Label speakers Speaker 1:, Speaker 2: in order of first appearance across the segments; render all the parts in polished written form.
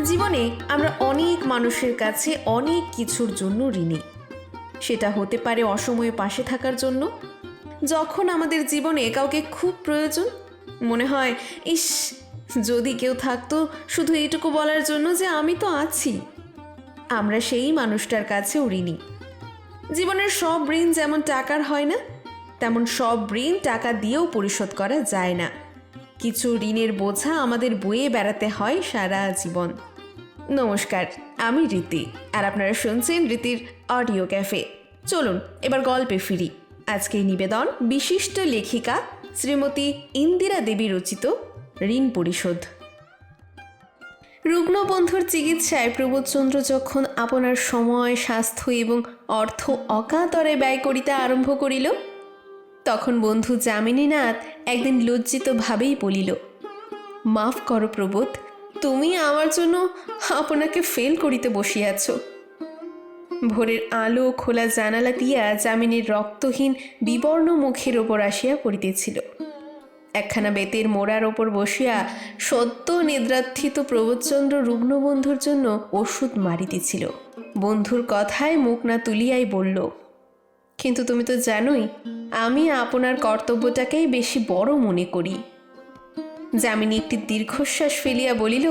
Speaker 1: জীবনে আমরা অনেক মানুষের কাছে অনেক কিছুর জন্য ঋণী। সেটা হতে পারে অসময়ে পাশে থাকার জন্য, যখন আমাদের জীবনে কাউকে খুব প্রয়োজন, মনে হয় ইস যদি কেউ থাকতো শুধু এইটুকু বলার জন্য যে আমি তো আছি। আমরা সেই মানুষটার কাছেও ঋণী। জীবনের সব ঋণ যেমন টাকার হয় না, তেমন সব ঋণ টাকা দিয়েও পরিশোধ করা যায় না। কিছু ঋণের বোঝা আমাদের বয়ে বেড়াতে হয় সারা জীবন। নমস্কার, আমি রীতি, আর আপনারা শুনছেন রীতির অডিও ক্যাফে। চলুন এবার গল্পে ফিরি। আজকের নিবেদন বিশিষ্ট লেখিকা শ্রীমতী ইন্দিরা দেবী রচিত ঋণ পরিশোধ। রুগ্ন বন্ধুর চিকিৎসায় প্রবোধচন্দ্র যখন আপনার সময়, স্বাস্থ্য এবং অর্থ অকাতরে ব্যয় করিতে আরম্ভ করিল, তখন বন্ধু যামিনীনাথ একদিন লজ্জিতভাবেই বলিল, মাফ করো প্রবোধ, তুমি আমার জন্য আপনাকে ফেল করিতে বসিয়াছ। ভোরের আলো খোলা জানালা দিয়া যামিনীর রক্তহীন বিবর্ণ মুখের ওপর আসিয়া পড়িতেছিল। একখানা বেতের মোড়ার ওপর বসিয়া সদ্য নিদ্রার্থিত প্রবোধচন্দ্র রুগ্ন বন্ধুর জন্য ওষুধ মারিতেছিল। বন্ধুর কথায় মুখ না তুলিয়াই বলল, কিন্তু তুমি তো জানোই আমি আপনার কর্তব্যটাকেই বেশি বড় মনে করি। যামিনী একটি দীর্ঘশ্বাস ফেলিয়া বলিল,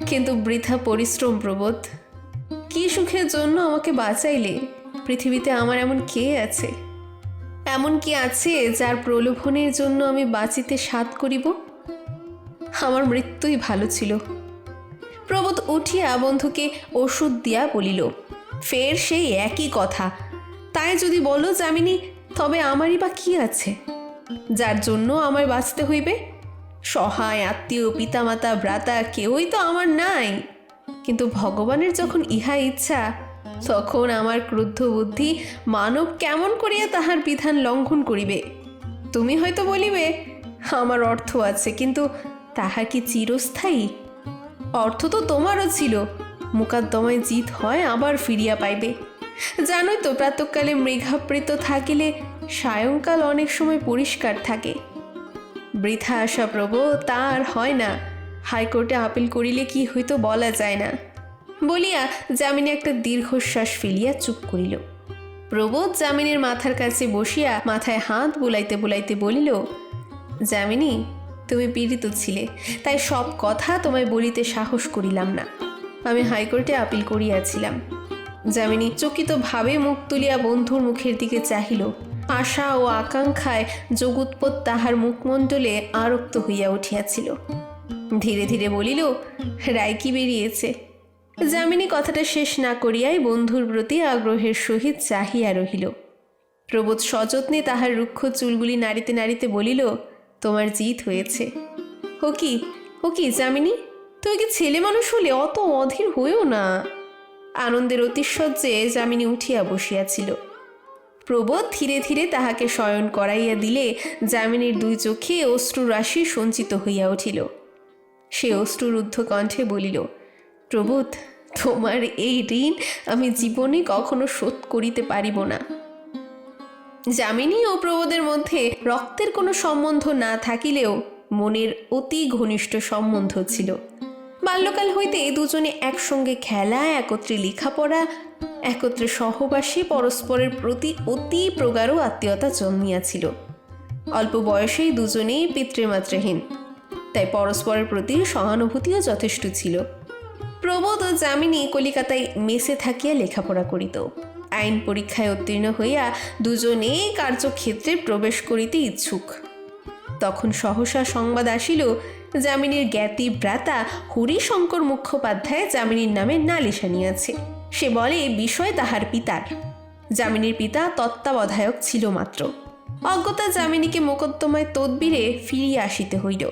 Speaker 1: কিন্তু বৃথা পরিশ্রম প্রবোধ। কি সুখের জন্য আমাকে বাঁচাইলে? পৃথিবীতে আমার এমন কে আছে, এমন কি আছে যার প্রলোভনের জন্য আমি বাঁচিতে সাধ করিব? আমার মৃত্যুই ভালো ছিল। প্রবোধ উঠিয়া বন্ধুকে ওষুধ দিয়া বলিল, ফের সেই একই কথা। তাই যদি বলো যামিনী, তবে আমারই বা কি আছে যার জন্য আমায় বাঁচতে হইবে? সহায় আত্মীয়, পিতামাতা, ভ্রাতা কেউই তো আমার নাই। কিন্তু ভগবানের যখন ইহা ইচ্ছা, তখন আমার ক্রুদ্ধ বুদ্ধি মানব কেমন করিয়া তাহার বিধান লঙ্ঘন করিবে? তুমি হয়তো বলিবে, আমার অর্থ আছে, কিন্তু তাহা কি চিরস্থায়ী? অর্থ তো তোমারও ছিল, মোকদ্দমায় জিত হয় আবার ফিরিয়া পাইবে। জানোই তো প্রাতঃকালে মৃগাবৃত থাকিলে সায়ংকাল অনেক সময় পরিষ্কার থাকে। বৃথা আশা প্রভু, তা আর হয় না। হাইকোর্টে আপিল করিলে কি হইতো বলা যায় না। বলিয়া যামিনী একটা দীর্ঘশ্বাস ফেলিয়া চুপ করিল। প্রবোধ যামিনীর মাথার কাছে বসিয়া মাথায় হাত বুলাইতে বুলাইতে বলিল, যামিনী, তুমি পীড়িত ছিলে, তাই সব কথা তোমায় বলিতে সাহস করিলাম না। আমি হাইকোর্টে আপিল করিয়াছিলাম। যামিনী চকিতভাবে মুখ তুলিয়া বন্ধুর মুখের দিকে চাহিল। আশা ও আকাঙ্ক্ষায় যোগুৎপত তাহার মুখমণ্ডলে আরক্ত হইয়া উঠিয়াছিল। ধীরে ধীরে বলিল, রায় কি বেরিয়েছে? যামিনী কথাটা শেষ না করিয়াই বন্ধুর প্রতি আগ্রহের সহিত চাহিয়া রহিল। প্রবোধ সযত্নে তাহার রুক্ষ চুলগুলি নাড়িতে নাড়িতে বলিল, তোমার জিত হয়েছে। ও কি যামিনী, তুমি কি ছেলে মানুষ হলে? অত অধীর হইও না। আনন্দের অতিশয্যে যামিনী উঠিয়া বসিয়াছিল। প্রবোধ ধীরে ধীরে তাহাকে শয়ন করাইয়া দিলে যামিনীর দুই চোখে অশ্রুরাশি সঞ্চিত হইয়া উঠিল। সে অশ্রুরুদ্ধ কণ্ঠে বলিল, প্রবোধ, তোমার এই ঋণ আমি জীবনে কখনো শোধ করিতে পারিব না। যামিনী ও প্রবোধের মধ্যে রক্তের কোনো সম্বন্ধ না থাকিলেও মনের অতি ঘনিষ্ঠ সম্বন্ধ ছিল। বাল্যকাল হইতে দুজনে একসঙ্গে খেলা, একত্রে লেখাপড়া, একত্রে সহবাসী, পরস্পরের প্রতি অতি প্রগাঢ় আত্মীয়তা জন্মিয়াছিল। অল্প বয়সেই দুজনেই পিতৃমাতৃহীন, তাই পরস্পরের প্রতি সহানুভূতিও যথেষ্ট ছিল। প্রবোধ ও যামিনী কলিকাতায় মেসে থাকিয়া লেখাপড়া করিত। আইন পরীক্ষায় উত্তীর্ণ হইয়া দুজনেই কার্যক্ষেত্রে প্রবেশ করিতে ইচ্ছুক। তখন সহসা সংবাদ আসিল, যামিনীর জ্ঞাতি ভ্রাতা হরিশঙ্কর মুখোপাধ্যায় যামিনীর নামে নালিশ আনিয়াছে। সে বলে বিষয় তাহার পিতার। যামিনীর পিতা তত্ত্বাবধায়ক ছিল মাত্র। অজ্ঞতা যামিনীকে মোকদ্দমায় তদবিরে ফিরিয়া আসিতে হইল।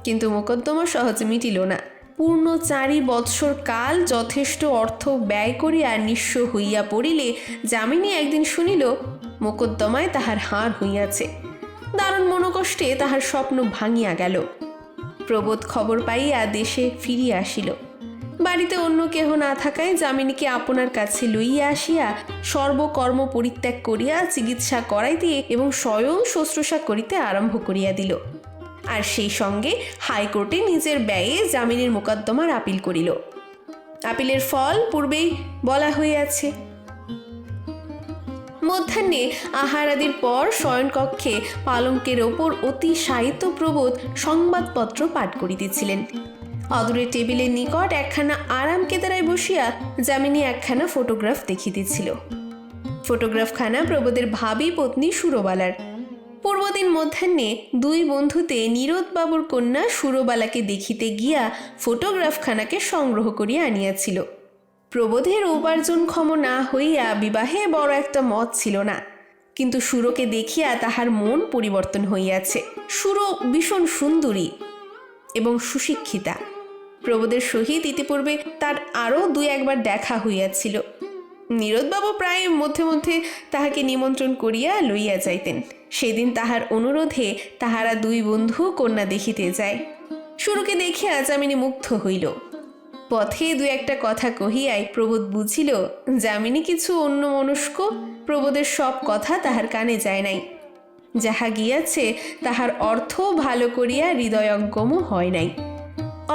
Speaker 1: কিন্তু মোকদ্দমা সহজে মিটিল না। পূর্ণ 4 বৎসর কাল যথেষ্ট অর্থ ব্যয় করিয়া নিঃস্ব হইয়া পড়িলে যামিনী একদিন শুনিল মোকদ্দমায় তাহার হার হইয়াছে। দারুণ মনোকষ্টে তাহার স্বপ্ন ভাঙিয়া গেল। প্রবোধ খবর পাইয়া দেশে ফিরিয়া আসিল। বাড়িতে অন্য কেহ না থাকায় যামিনীকে আপনার কাছে লইয়া আসিয়া সর্বকর্ম পরিত্যাগ করিয়া চিকিৎসা করাইতে এবং স্বয়ং শুশ্রূষা করিতে আরম্ভ করিয়া দিল। আর সেই সঙ্গে হাইকোর্টে নিজের ব্যয়ে জামিনের মোকদ্দমার আপিল করিল। আপিলের ফল পূর্বেই বলা হইয়াছে। মধ্যাহ্নে আহার আদির পর শয়নকক্ষে পালঙ্কের ওপর অতি সাহিত্য প্রবোধ সংবাদপত্র পাঠ করিতেছিলেন। অদূরে টেবিলের নিকট একখানা আরাম কেদারায় বসিয়া যামিনী একখানা ফটোগ্রাফ দেখিতেছিল। ফটোগ্রাফখানা প্রবোধের ভাবী পত্নী সুরবালার। পূর্বদিন মধ্যাহ্নে দুই বন্ধুতে নীরদবাবুর কন্যা সুরবালাকে দেখিতে গিয়া ফটোগ্রাফখানাকে সংগ্রহ করিয়া আনিয়াছিল। প্রবোধের উপার্জনক্ষম না হইয়া বিবাহে বড় একটা মত ছিল না, কিন্তু সুরকে দেখিয়া তাহার মন পরিবর্তন হইয়াছে। সুর ভীষণ সুন্দরী এবং সুশিক্ষিতা। প্রবোধের সহিত ইতিপূর্বে তার আরও দুই একবার দেখা হইয়াছিল। নীরদবাবু প্রায় মধ্যে মধ্যে তাহাকে নিমন্ত্রণ করিয়া লইয়া যাইতেন। সেদিন তাহার অনুরোধে তাহারা দুই বন্ধু কন্যা দেখিতে যায়। সুরকে দেখিয়া যামিনী মুগ্ধ হইল। পথে দু একটা কথা কহিয়াই প্রবোধ বুঝিল যামিনী কিছু অন্যমনস্ক। প্রবোধের সব কথা তাহার কানে যায় নাই। যাহা গিয়াছে তাহার অর্থ ভালো করিয়া হৃদয়ঙ্গম হয় নাই।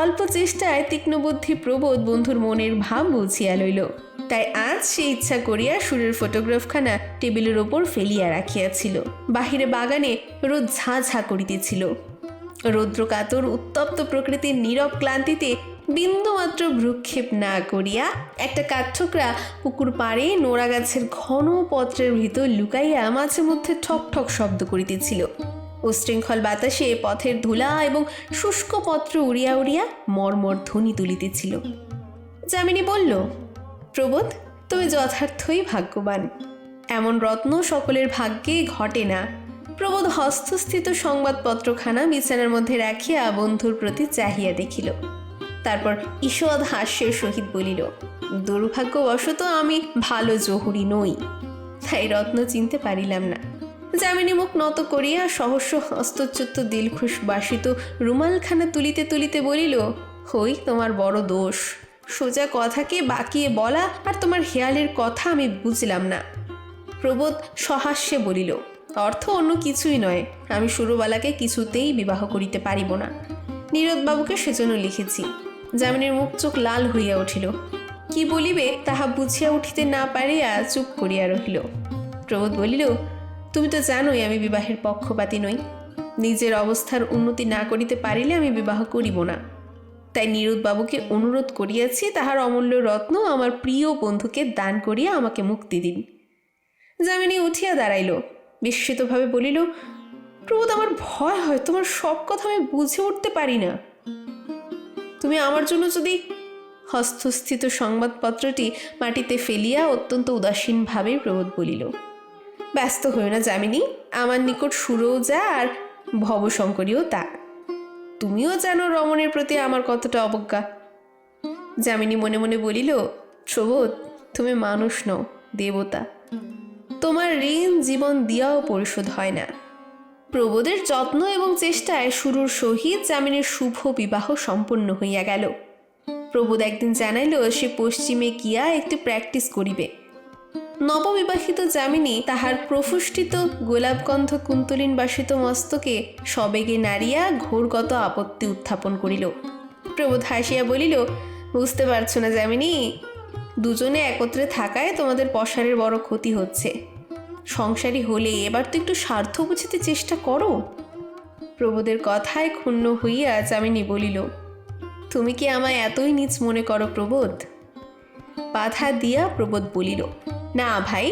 Speaker 1: অল্প চেষ্টায় তীক্ষ্ণবুদ্ধি প্রবোধ বন্ধুর মনের ভাব বুঝিয়া লইল। তাই আজ সে ইচ্ছা করিয়া সুরের ফটোগ্রাফখানা টেবিলের ওপর ফেলিয়া রাখিয়াছিল। বাহিরে বাগানে রোদ ঝাঁ ঝাঁ করিতেছিল। রৌদ্রকাতর উত্তপ্ত প্রকৃতির নীরব ক্লান্তিতে বিন্দুমাত্র ভ্রুক্ষেপ না করিয়া একটা কাঠঠোকরা পুকুর পাড়ে নোড়া গাছের ঘন পত্রের ভিতর লুকাইয়া মাঝে মধ্যে ঠক ঠক শব্দ করিতেছিল। উশৃঙ্খল বাতাসে পথের ধুলা এবং শুষ্ক পত্র উড়িয়া উড়িয়া মর্মর ধ্বনি তুলিতেছিল। যামিনী বলল, প্রবোধ, তুমি যথার্থই ভাগ্যবান। এমন রত্ন সকলের ভাগ্যে ঘটে না। প্রবোধ হস্তস্থিত সংবাদপত্রখানা বিছানার মধ্যে রাখিয়া বন্ধুর প্রতি চাহিয়া দেখিল। তারপর ঈষৎ হাস্যের সহিত বলিল, দুর্ভাগ্যবশত আমি ভালো জহুরি নই, তাই রত্ন চিনতে পারিলাম না। যামিনী মুখ নত করিয়া সহস্র হস্তচ্যুত দিলখুশ বাসিত রুমালখানা তুলিতে তুলিতে বলিল, হই তোমার বড় দোষ। সোজা কথাকে বাকিয়ে বলা আর তোমার হেয়ালের কথা আমি বুঝলাম না। প্রবোধ সহাস্যে বলিল, অর্থ অন্য কিছুই নয়। আমি সুরবালাকে কিছুতেই বিবাহ করিতে পারিব না। নীরদবাবুকে সেজন্য লিখেছি। যামিনীর মুখ চোখ লাল হইয়া উঠিল। কি বলিবে তাহা বুঝিয়া উঠিতে না পারিয়া চুপ করিয়া রহিল। প্রবোধ বলিল, তুমি তো জানোই আমি বিবাহের পক্ষপাতী নই। নিজের অবস্থার উন্নতি না করিতে পারিলে আমি বিবাহ করিব না। তাই নীরদবাবুকে অনুরোধ করিয়াছি তাহার অমূল্য রত্ন আমার প্রিয় বন্ধুকে দান করিয়া আমাকে মুক্তি দিন। যামিনী উঠিয়া দাঁড়াইল। বিস্মিতভাবে বলিল, প্রবোধ, আমার ভয় হয়। তোমার সব কথা আমি বুঝে উঠতে পারি না। তুমি আমার জন্য যদি... হস্তস্থিত সংবাদপত্রটি মাটিতে ফেলিয়া অত্যন্ত উদাসীনভাবে প্রবোধ বলিল, ব্যস্ত হইও না যামিনী। আমার নিকট সুরও যা আর ভবশঙ্করীও তা। তুমিও জানো রমণের প্রতি আমার কতটা অবজ্ঞা। যামিনী মনে মনে বলিল, প্রবোধ, তুমি মানুষ নও, দেবতা। তোমার ঋণ জীবন দিয়াও পরিশোধ হয় না। প্রবোধের যত্ন এবং চেষ্টায় সুরুর সহিত যামিনীর শুভ বিবাহ সম্পন্ন হইয়া গেল। প্রবোধ একদিন জানাইল সে পশ্চিমে গিয়া একটি প্র্যাকটিস করিবে। নববিবাহিত যামিনী তাহার প্রফুষ্টিত গোলাপগন্ধ কুন্তলীন বাসিত মস্তকে সবেগে নাড়িয়া ঘোরগত আপত্তি উত্থাপন করিল। প্রবোধ হাসিয়া বলিল, বুঝতে পারছো না যামিনী, দুজনে একত্রে থাকায় তোমাদের পসারের বড় ক্ষতি হচ্ছে। সংসারী হলে এবার তো একটু স্বার্থ বুঝিতে চেষ্টা করো। প্রবোধের কথায় ক্ষুণ্ণ হইয়া যামিনী বলিল, তুমি কি আমায় এতই নীচ মনে করো প্রবোধ? বাধা দিয়া প্রবোধ বলিল, না ভাই,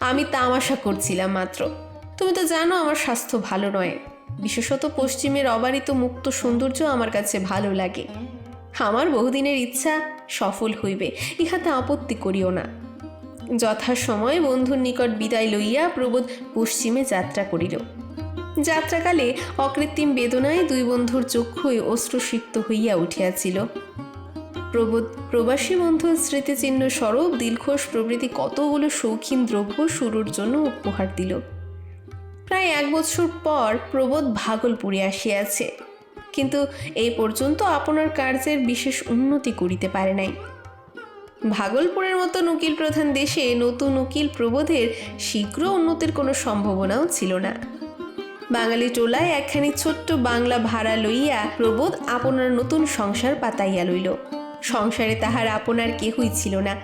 Speaker 1: আমি তামাশা করছিলাম মাত্র। তুমি তো জানো আমার স্বাস্থ্য ভালো নয়। বিশেষত পশ্চিমের অবারিত মুক্ত সৌন্দর্য আমার কাছে ভালো লাগে। আমার বহুদিনের ইচ্ছা সফল হইবে, ইহাতে আপত্তি করিও না। যথাসময়ে বন্ধুর নিকট বিদায় লইয়া প্রবোধ পশ্চিমে যাত্রা করিল। যাত্রাকালে অকৃত্রিম বেদনায় দুই বন্ধুর চক্ষুই অশ্রুসিক্ত হইয়া উঠিয়াছিল। প্রবোধ প্রবাসী বন্ধুর স্মৃতিচিহ্ন স্বরূপ দিলখোশ প্রভৃতি কতগুলো শৌখিন দ্রব্য সুরুর জন্য উপহার দিল। প্রায় 1 বছর পর প্রবোধ ভাগলপুরে আসিয়াছে, কিন্তু এই পর্যন্ত আপনার কার্যের বিশেষ উন্নতি করিতে পারে নাই। ভাগলপুরের মতো উকিল প্রধান দেশে নতুন উকিল প্রবোধের শীঘ্র উন্নতির কোনো সম্ভাবনাও ছিল না। বাঙালি টোলায় একখানি ছোট্ট বাংলা ভাড়া লইয়া প্রবোধ আপনার নতুন সংসার পাতাইয়া লইল। সংসারে তাহার আপনার কেহই ছিল না,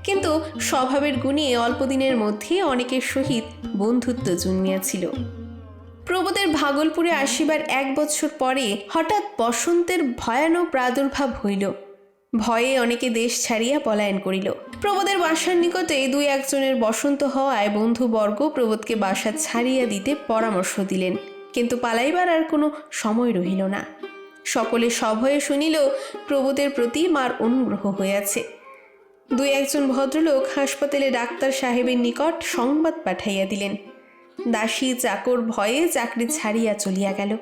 Speaker 1: কিন্তু স্বভাবের গুণে অল্পদিনের মধ্যে অনেকের সহিত বন্ধুত্ব জন্মিয়াছিল। প্রবোধের ভাগলপুরে আসিবার 1 বৎসর পরে হঠাৎ বসন্তের ভয়ানক প্রাদুর্ভাব হইল। ভয়ে অনেকে দেশ ছাড়িয়া পলায়ন করিল। প্রবোধের বাসার নিকটে 2-1 জনের বসন্ত হওয়ায় বন্ধুবর্গ প্রবোধকে বাসা ছাড়িয়া দিতে পরামর্শ দিলেন, কিন্তু পালাইবার আর কোনো সময় রহিল না। সকলে সভয়ে শুনিল প্রবোধের প্রতি মার অনুগ্রহ হইয়াছে। 2-1 জন ভদ্রলোক হাসপাতালে ডাক্তার সাহেবের নিকট সংবাদ পাঠাইয়া দিলেন। দাসী চাকর ভয়ে চাকরি ছাড়িয়া চলিয়া গেল।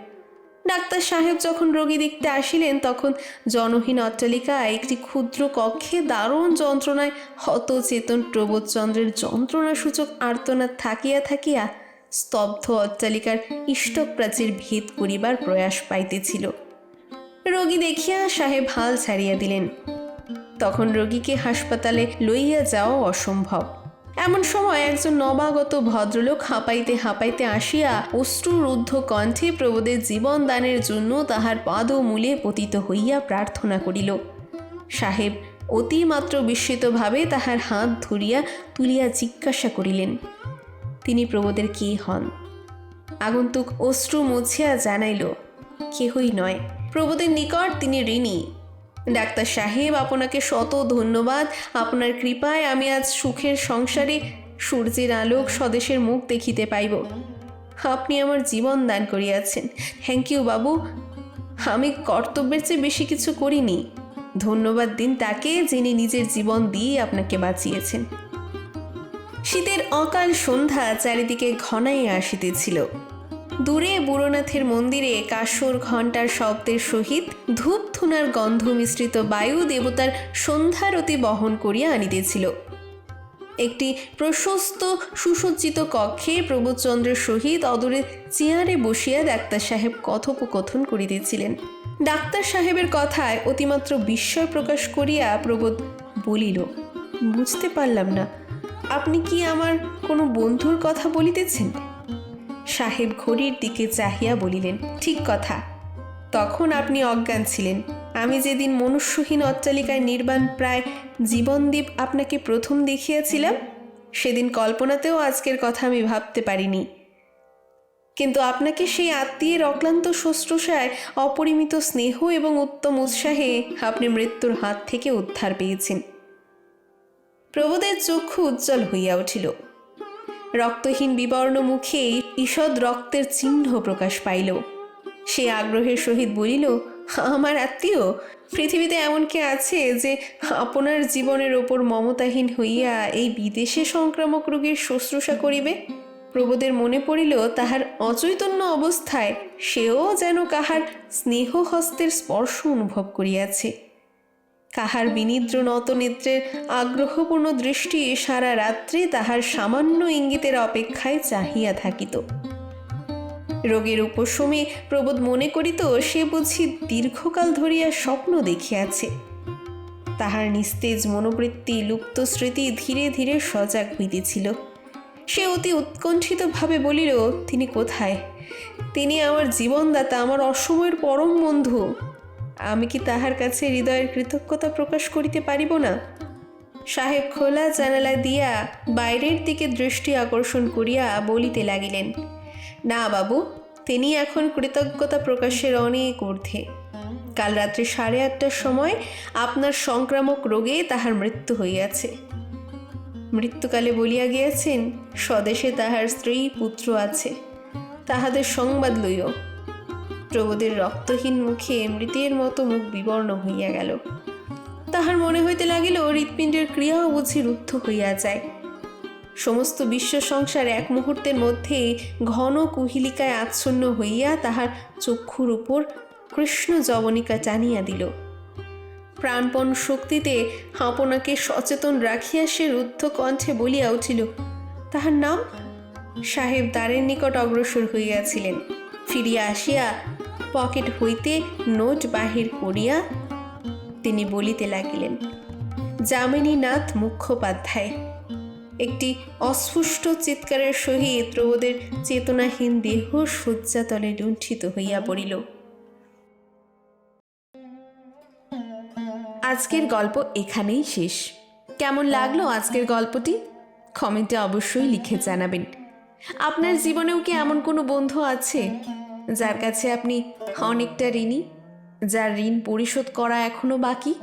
Speaker 1: ডাক্তার সাহেব যখন রোগী দেখতে আসিলেন, তখন জনহীন অট্টালিকায় একটি ক্ষুদ্র কক্ষে দারুণ যন্ত্রণায় হতচেতন প্রবোধচন্দ্রের যন্ত্রণাসূচক আর্তনাদ থাকিয়া থাকিয়া স্তব্ধ অট্টালিকার ইষ্টক প্রাচীর ভেদ করিবার প্রয়াস পাইতেছিল। রোগী দেখিয়া সাহেব হাল ছাড়িয়া দিলেন। তখন রোগীকে হাসপাতালে লইয়া যাওয়া অসম্ভব। এমন সময় একজন নবাগত ভদ্রলোক হাঁপাইতে হাঁপাইতে আসিয়া অশ্রুরুদ্ধ কণ্ঠে প্রবোধের জীবন দানের জন্য তাহার পাদমূলে পতিত হইয়া প্রার্থনা করিল। সাহেব অতিমাত্র বিস্মিতভাবে তাহার হাত ধরিয়া তুলিয়া জিজ্ঞাসা করিলেন, তিনি প্রবোধের কে হন? আগন্তুক অশ্রু মুছিয়া জানাইল, কেহই নয়, প্রবোধের নিকট তিনি ঋণী। ডাক্তার সাহেব, আপনাকে শত ধন্যবাদ। আপনার কৃপায় আমি আজ সুখের সংসারে সূর্যের আলোক স্বদেশের মুখ দেখিতে পাইব। আপনি আমার জীবন দান করিয়াছেন। থ্যাংক ইউ বাবু। আমি কর্তব্যের চেয়ে বেশি কিছু করিনি। ধন্যবাদ দিন তাকে, যিনি নিজের জীবন দিয়ে আপনাকে বাঁচিয়েছেন। শীতের অকাল সন্ধ্যা চারিদিকে ঘনাইয়া আসিতেছিল। দূরে বুড়োনাথের মন্দিরে কাসর ঘণ্টার শব্দের সহিত ধূপধুনার গন্ধ মিশ্রিত বায়ু দেবতার সন্ধ্যারতি বহন করিয়া আনিতেছিল। একটি প্রশস্ত সুসজ্জিত কক্ষে প্রবোধচন্দ্রের সহিত অদূরে চেয়ারে বসিয়া ডাক্তার সাহেব কথোপকথন করিতেছিলেন। ডাক্তার সাহেবের কথায় অতিমাত্র বিস্ময় প্রকাশ করিয়া প্রবোধ বলিল, বুঝতে পারলাম না, আপনি কি আমার কোনো বন্ধুর কথা বলিতেছেন? সাহেব ঘড়ির দিকে চাহিয়া বলিলেন, ঠিক কথা। তখন আপনি অজ্ঞান ছিলেন। আমি যেদিন মনুষ্যহীন অট্টালিকায় নির্বাণ প্রায় জীবনদ্বীপ আপনাকে প্রথম দেখিয়াছিলাম, সেদিন কল্পনাতেও আজকের কথা আমি ভাবতে পারিনি। কিন্তু আপনাকে সেই আত্মীয়ের অক্লান্ত শুশ্রূষায়, অপরিমিত স্নেহ এবং উত্তম উৎসাহে আপনি মৃত্যুর হাত থেকে উদ্ধার পেয়েছেন। প্রবোধের চক্ষু উজ্জ্বল হইয়া উঠিল। রক্তহীন বিবর্ণ মুখে ঈষৎ রক্তের চিহ্ন প্রকাশ পাইল। সে আগ্রহের সহিত বলিল, আমার আত্মীয়? পৃথিবীতে এমন কে আছে যে আপনার জীবনের ওপর মমতাহীন হইয়া এই বিদেশে সংক্রামক রোগীর শুশ্রূষা করিবে? প্রবোধের মনে পড়িল, তাহার অচৈতন্য অবস্থায় সেও যেন কাহার স্নেহ হস্তের স্পর্শ অনুভব করিয়াছে। কাহার বিনিদ্র নতনেত্রের আগ্রহপূর্ণ দৃষ্টি সারা রাত্রে তাহার সামান্য ইঙ্গিতের অপেক্ষায় চাহিয়া থাকিত। রোগের উপশমে প্রবোধ মনে করিত, সে বুঝি দীর্ঘকাল ধরিয়া স্বপ্ন দেখিয়াছে। তাহার নিস্তেজ মনোবৃত্তি, লুপ্ত স্মৃতি ধীরে ধীরে সজাগ হইতেছিল। সে অতি উৎকণ্ঠিতভাবে বলিল, তিনি কোথায়? তিনি আমার জীবনদাতা, আমার অসময়ের পরম বন্ধু। আমি কি তাহার কাছে হৃদয়ের কৃতজ্ঞতা প্রকাশ করিতে পারিব না? সাহেব খোলা জানালা দিয়া বাইরের দিকে দৃষ্টি আকর্ষণ করিয়া বলিতে লাগিলেন, না বাবু, তিনি এখন কৃতজ্ঞতা প্রকাশের অনেক ঊর্ধ্বে। কাল রাত্রি 8:30টার সময় আপনার সংক্রামক রোগে তাহার মৃত্যু হইয়াছে। মৃত্যুকালে বলিয়া গিয়াছেন, স্বদেশে তাহার স্ত্রী পুত্র আছে, তাহাদের সংবাদ লইও। প্রবোধের রক্তহীন মুখে মৃতের মতো মুখ বিবর্ণ হইয়া গেল। তাহার মনে হইতে লাগিল, হৃৎপিণ্ডের ক্রিয়াও বুঝি রুদ্ধ হইয়া যায়। সমস্ত বিশ্ব সংসার এক মুহূর্তের মধ্যে ঘন কুহিলিকায় আচ্ছন্ন হইয়া তাহার চক্ষুর উপর কৃষ্ণ যবনিকা টানিয়া দিল। প্রাণপণ শক্তিতে আপনাকে সচেতন রাখিয়া সে রুদ্ধ কণ্ঠে বলিয়া উঠিল, তাহার নাম? সাহেব দ্বারের নিকট অগ্রসর হইয়াছিলেন। ফিরিয়া আসিয়া পকেট হইতে নোট বাহির করিয়া তিনি বলিতে লাগিলেন, যামিনীনাথ মুখোপাধ্যায়। একটি অস্ফুষ্ট চিৎকারের সহিত প্রবোদের চেতনাহীন দেহ শয্যাতলে লুণ্ঠিত হইয়া পড়িল। আজকের গল্প এখানেই শেষ। কেমন লাগলো আজকের গল্পটি কমেন্টে অবশ্যই লিখে জানাবেন। আপনার জীবনেও কি এমন কোনো বন্ধু আছে যার কাছে আপনি অনেকটা ঋণী, যার ঋণ পরিশোধ করা এখনো বাকি?